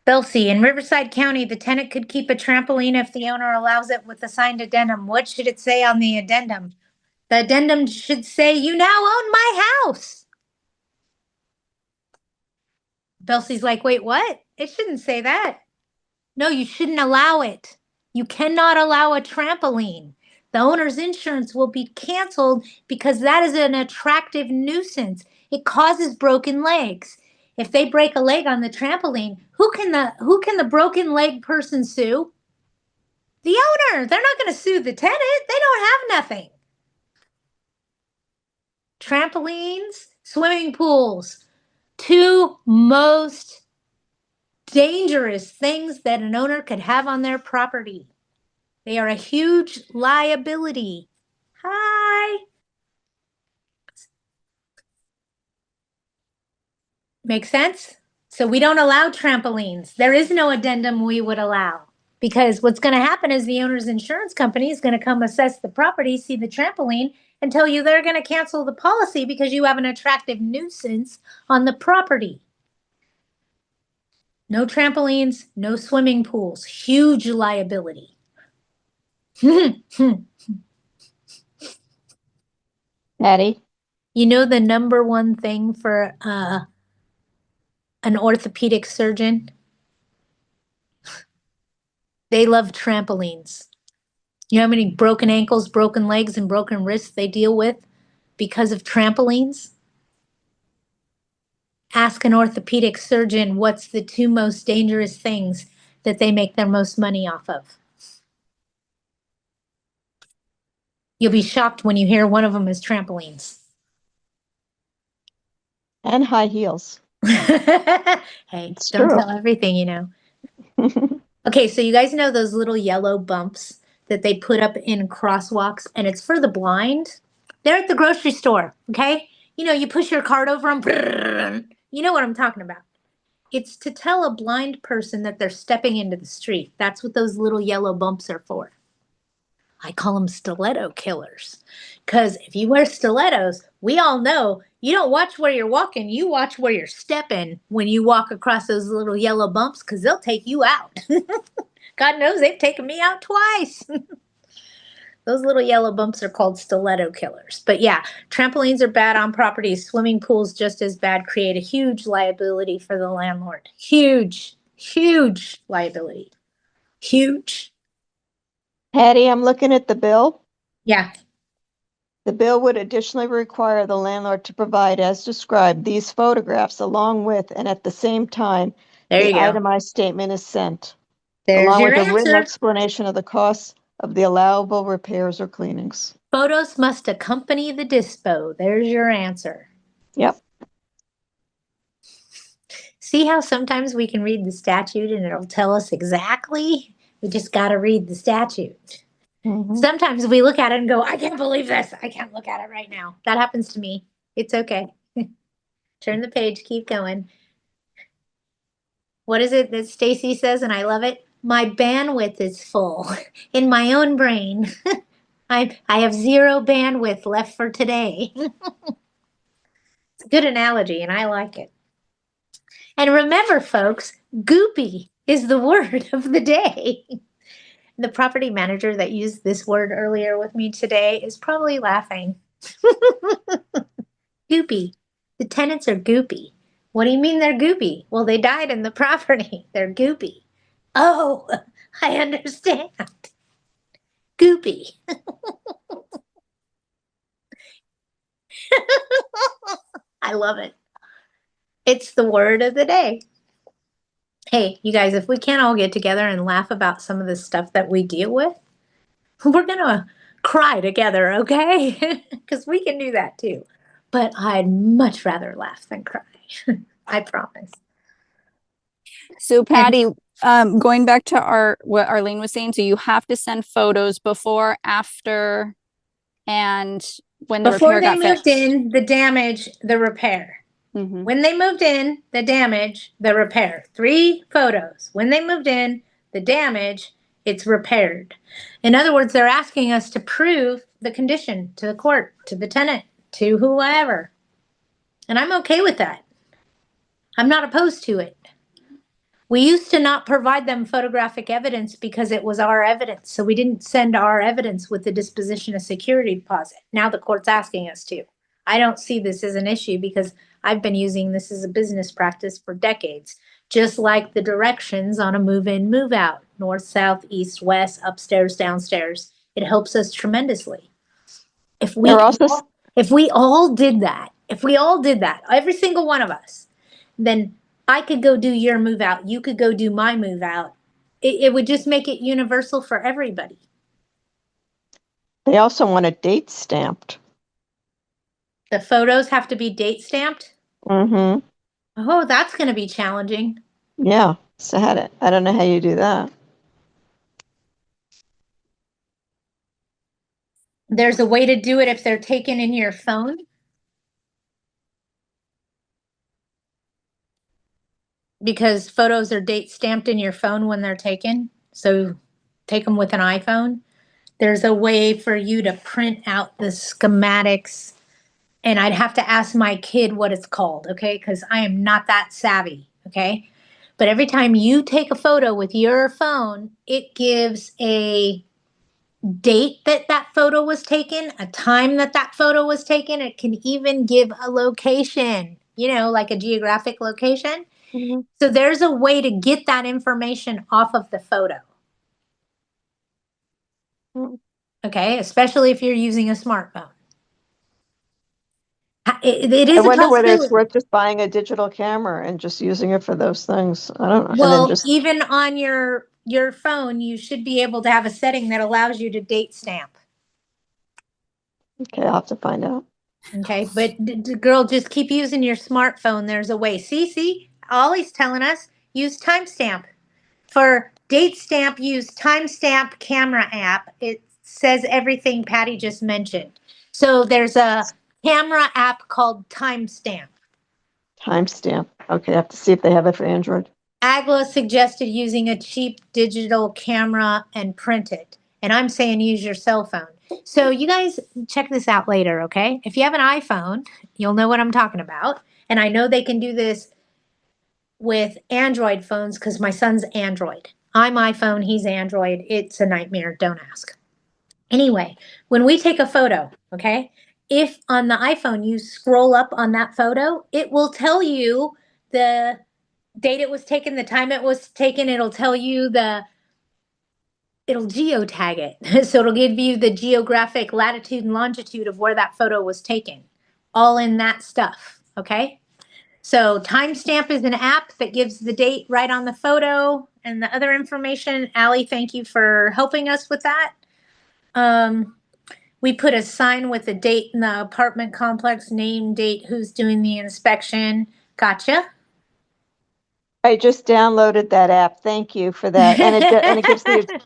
Belsey, in Riverside County, the tenant could keep a trampoline if the owner allows it with a signed addendum. What should it say on the addendum? The addendum should say, "You now own my house." Belsey's like, wait, what? It shouldn't say that. No, you shouldn't allow it. You cannot allow a trampoline. The owner's insurance will be canceled because that is an attractive nuisance. It causes broken legs. If they break a leg on the trampoline, who can the broken leg person sue? The owner. They're not going to sue the tenant. They don't have nothing. Trampolines, swimming pools, two most dangerous things that an owner could have on their property. They are a huge liability. Hi. Make sense? So we don't allow trampolines. There is no addendum we would allow, because what's going to happen is the owner's insurance company is going to come assess the property, see the trampoline, and tell you they're going to cancel the policy because you have an attractive nuisance on the property. No trampolines, no swimming pools. Huge liability. Patty, You know the number one thing for an orthopedic surgeon? They love trampolines. You know how many broken ankles, broken legs, and broken wrists they deal with because of trampolines? Ask an orthopedic surgeon what's the two most dangerous things that they make their most money off of. You'll be shocked when you hear one of them is trampolines. and high heels. Hey, It's don't true. tell everything, you know. Okay, so you guys know those little yellow bumps that they put up in crosswalks, and it's for the blind? They're at the grocery store, okay? You know, you push your cart over them. You know what I'm talking about. It's to tell a blind person that they're stepping into the street. That's what those little yellow bumps are for. I call them stiletto killers. Because if you wear stilettos, we all know you don't watch where you're walking, you watch where you're stepping when you walk across those little yellow bumps, because they'll take you out. God knows they've taken me out twice. Those little yellow bumps are called stiletto killers. But yeah, trampolines are bad on properties. Swimming pools just as bad, create a huge liability for the landlord. Huge, huge liability. Huge. Patty, I'm looking at the bill. Yeah. The bill would additionally require the landlord to provide, as described, these photographs along with and at the same time There the you go. itemized statement is sent, There's along your with a written answer. explanation of the costs of the allowable repairs or cleanings. Photos must accompany the dispo. There's your answer. Yep. See how sometimes we can read the statute and it'll tell us exactly? We just got to read the statute. Mhm. Sometimes we look at it and go, I can't believe this. I can't look at it right now. That happens to me. It's okay. Turn the page, keep going. What is it that Stacy says, and I love it? My bandwidth is full in my own brain. I have zero bandwidth left for today. It's a good analogy, and I like it. And remember, folks, goopy is the word of the day. The property manager that used this word earlier with me today is probably laughing. Goopy. The tenants are goopy. What do you mean they're goopy? Well, they died in the property. They're goopy. Oh, I understand. Goopy. I love it. It's the word of the day. Hey, you guys, if we can't all get together and laugh about some of the stuff that we deal with, we're going to cry together, okay? Because we can do that too. But I'd much rather laugh than cry. I promise. So Patty, going back to what Arlene was saying, so you have to send photos before, after, and when the Before repair they got moved fixed. in, the damage, the repair. Mhm. When they moved in, the damage, the repair. 3 photos. When they moved in, the damage, it's repaired. In other words, they're asking us to prove the condition to the court, to the tenant, to whoever. And I'm okay with that. I'm not opposed to it. We used to not provide them photographic evidence because it was our evidence. So we didn't send our evidence with the disposition of security deposit. Now the court's asking us to. I don't see this as an issue because I've been using this as a business practice for decades, just like the directions on a move in, move out, north, south, east, west, upstairs, downstairs. It helps us tremendously. If we They're also, all did that, every single one of us, then I could go do your move out. You could go do my move out. It would just make it universal for everybody. they also want a date stamped. The photos have to be date stamped. Mm-hmm. Oh, that's going to be challenging. Yeah. So I don't know how you do that. There's a way to do it if they're taken in your phone. Because photos are date stamped in your phone when they're taken. So take them with an iPhone. There's a way for you to print out the schematics. And I'd have to ask my kid what it's called, okay? Because I am not that savvy, okay? But every time you take a photo with your phone, it gives a date that that photo was taken, a time that that photo was taken. It can even give a location, like a geographic location. Mhm. So there's a way to get that information off of the photo. Mm. Okay, especially if you're using a smartphone. It I is a wonder whether it's possibility. worth just buying a digital camera and just using it for those things. I don't know. And then Well, just, even on your phone, you should be able to have a setting that allows you to date stamp. okay, I'll have to find out. Okay, but girl, just keep using your smartphone. There's a way. See, Ollie's telling us use timestamp. For date stamp, use timestamp camera app. It says everything Patty just mentioned. So there's a camera app called Timestamp. Timestamp. Okay, I have to see if they have it for Android. Agla suggested using a cheap digital camera and print it. And I'm saying use your cell phone. So you guys check this out later, okay? If you have an iPhone, you'll know what I'm talking about. And I know they can do this with Android phones because my son's Android. I'm iPhone, he's Android. It's a nightmare. Don't ask. Anyway, when we take a photo, okay, if on the iPhone you scroll up on that photo, it will tell you the date it was taken, the time it was taken. It'll tell you it'll geotag it. So it'll give you the geographic latitude and longitude of where that photo was taken, all in that stuff, okay? So timestamp is an app that gives the date right on the photo and the other information. Allie, thank you for helping us with that. We put a sign with the date in the apartment complex, name, date, who's doing the inspection. Gotcha. I just downloaded that app. Thank you for that. And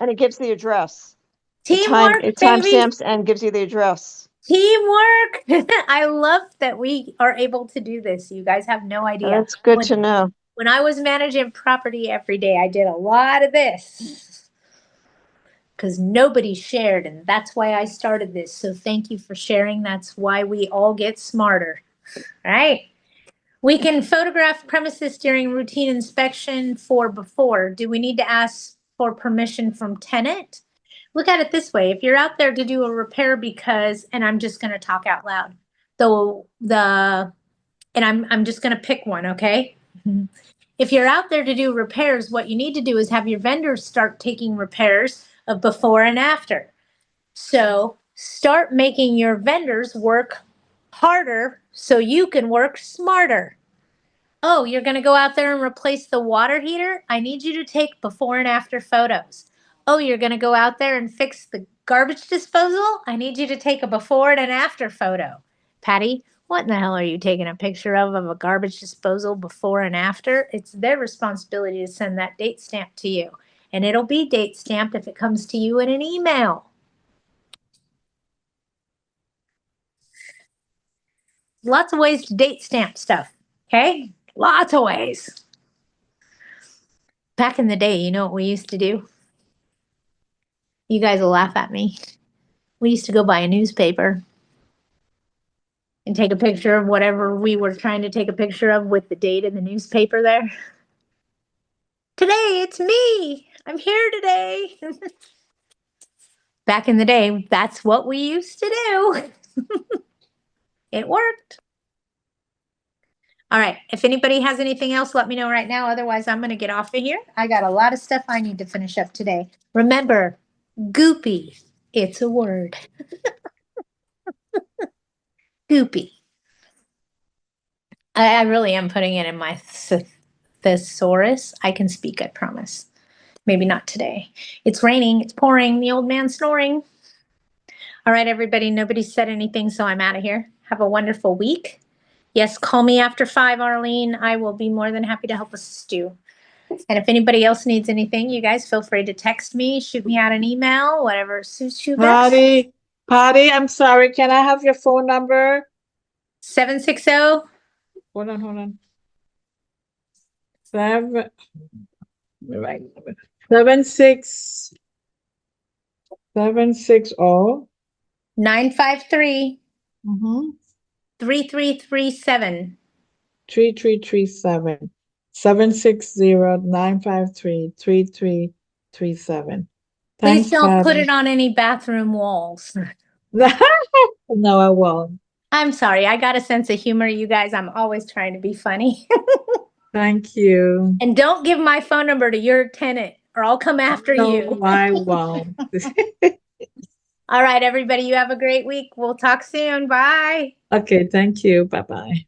it gives the address. Teamwork, It baby. timestamps and gives you the address. Teamwork. I love that we are able to do this. You guys have no idea. That's good to know. When I was managing property every day, I did a lot of this because nobody shared, and that's why I started this. So thank you for sharing. That's why we all get smarter, right? We can photograph premises during routine inspection for before. Do we need to ask for permission from tenant? Look at it this way. If you're out there to do a repair because, and I'm just going to talk out loud, and I'm just going to pick one, okay? If you're out there to do repairs, what you need to do is have your vendors start taking repairs of before and after. So start making your vendors work harder so you can work smarter. Oh, you're going to go out there and replace the water heater? I need you to take before and after photos. Oh, you're going to go out there and fix the garbage disposal? I need you to take a before and an after photo. Patty, what in the hell are you taking a picture of a garbage disposal before and after? It's their responsibility to send that date stamp to you. And it'll be date stamped if it comes to you in an email. Lots of ways to date stamp stuff, okay? Lots of ways. Back in the day, you know what we used to do? You guys will laugh at me. We used to go buy a newspaper and take a picture of whatever we were trying to take a picture of with the date in the newspaper there. Today, it's me. I'm here today. Back in the day, that's what we used to do. It worked. All right. If anybody has anything else, let me know right now. Otherwise, I'm going to get off of here. I got a lot of stuff I need to finish up today. Remember, Goopy. It's a word. Goopy. I really am putting it in my thesaurus. I can speak, I promise. Maybe not today. It's raining. It's pouring. The old man's snoring. All right, everybody. Nobody said anything, so I'm out of here. Have a wonderful week. Yes, call me after 5, Arlene. I will be more than happy to help assist you. And if anybody else needs anything, you guys feel free to text me, shoot me out an email, whatever suits you best. Patty, I'm sorry. Can I have your phone number? 760. Hold on. 760 953 mm-hmm. 3337. 3337 760-953-3337. Please don't put Patty. it on any bathroom walls. No, I won't. I'm sorry. I got a sense of humor, you guys. I'm always trying to be funny. Thank you. And don't give my phone number to your tenant or I'll come after you. No, I won't. All right, everybody. You have a great week. We'll talk soon. Bye. Okay, thank you. Bye-bye.